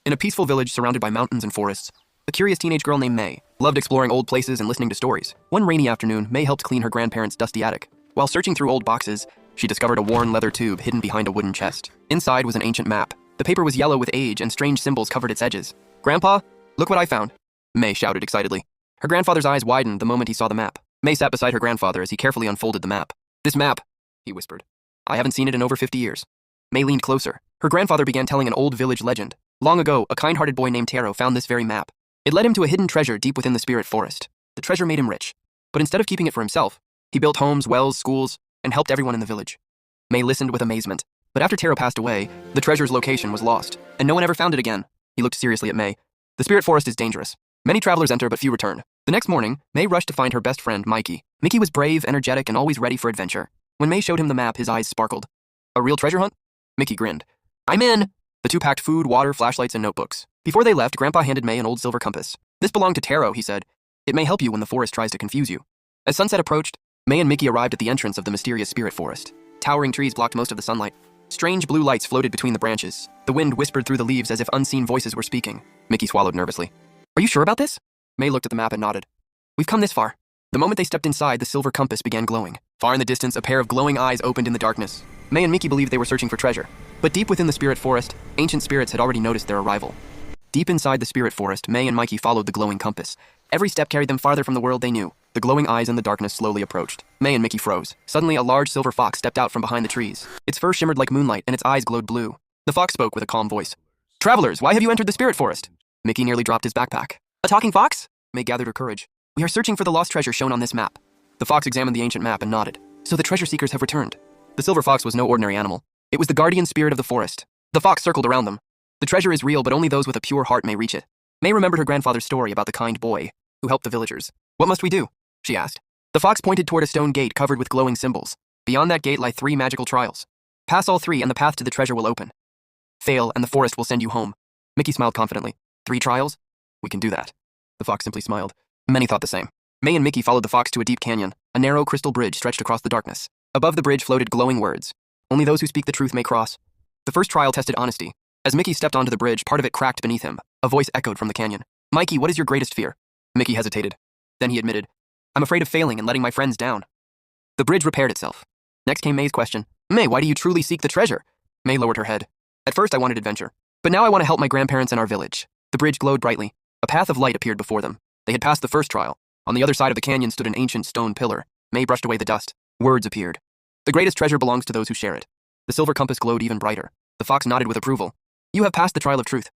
In a peaceful village surrounded by mountains and forests, a curious teenage girl named May loved exploring old places and listening to stories. One rainy afternoon, May helped clean her grandparents' dusty attic. While searching through old boxes, she discovered a worn leather tube hidden behind a wooden chest. Inside was an ancient map. The paper was yellow with age and strange symbols covered its edges. "Grandpa, look what I found," May shouted excitedly. Her grandfather's eyes widened the moment he saw the map. May sat beside her grandfather as he carefully unfolded the map. "This map," he whispered. "I haven't seen it in over 50 years. May leaned closer. Her grandfather began telling an old village legend. Long ago, a kind-hearted boy named Taro found this very map. It led him to a hidden treasure deep within the spirit forest. The treasure made him rich. But instead of keeping it for himself, he built homes, wells, schools, and helped everyone in the village." May listened with amazement. But after Taro passed away, the treasure's location was lost, and no one ever found it again. He looked seriously at May. "The spirit forest is dangerous. Many travelers enter, but few return." The next morning, May rushed to find her best friend, Mikey. Mickey was brave, energetic, and always ready for adventure. When May showed him the map, his eyes sparkled. "A real treasure hunt?" Mickey grinned. "I'm in!" The two packed food, water, flashlights, and notebooks. Before they left, Grandpa handed May an old silver compass. "This belonged to Taro," he said. "It may help you when the forest tries to confuse you." As sunset approached, May and Mickey arrived at the entrance of the mysterious spirit forest. Towering trees blocked most of the sunlight. Strange blue lights floated between the branches. The wind whispered through the leaves as if unseen voices were speaking. Mickey swallowed nervously. "Are you sure about this?" May looked at the map and nodded. "We've come this far." The moment they stepped inside, the silver compass began glowing. Far in the distance, a pair of glowing eyes opened in the darkness. May and Mickey believed they were searching for treasure. But deep within the spirit forest, ancient spirits had already noticed their arrival. Deep inside the spirit forest, May and Mikey followed the glowing compass. Every step carried them farther from the world they knew. The glowing eyes in the darkness slowly approached. May and Mickey froze. Suddenly, a large silver fox stepped out from behind the trees. Its fur shimmered like moonlight, and its eyes glowed blue. The fox spoke with a calm voice. "Travelers, why have you entered the spirit forest?" Mickey nearly dropped his backpack. "A talking fox?" May gathered her courage. "We are searching for the lost treasure shown on this map." The fox examined the ancient map and nodded. "So the treasure seekers have returned." The silver fox was no ordinary animal. It was the guardian spirit of the forest. The fox circled around them. "The treasure is real, but only those with a pure heart may reach it." May remembered her grandfather's story about the kind boy who helped the villagers. "What must we do?" she asked. The fox pointed toward a stone gate covered with glowing symbols. Beyond that gate lie 3 magical trials. Pass all 3 and the path to the treasure will open. Fail and the forest will send you home. Mickey smiled confidently. 3 trials? We can do that." The fox simply smiled. Many thought the same. May and Mickey followed the fox to a deep canyon. A narrow crystal bridge stretched across the darkness. Above the bridge floated glowing words. "Only those who speak the truth may cross." The first trial tested honesty. As Mickey stepped onto the bridge, part of it cracked beneath him. A voice echoed from the canyon. "Mikey, what is your greatest fear?" Mickey hesitated. Then he admitted, "I'm afraid of failing and letting my friends down." The bridge repaired itself. Next came May's question. "May, why do you truly seek the treasure?" May lowered her head. "At first I wanted adventure, but now I want to help my grandparents and our village." The bridge glowed brightly. A path of light appeared before them. They had passed the first trial. On the other side of the canyon stood an ancient stone pillar. May brushed away the dust. Words appeared. "The greatest treasure belongs to those who share it." The silver compass glowed even brighter. The fox nodded with approval. "You have passed the trial of truth.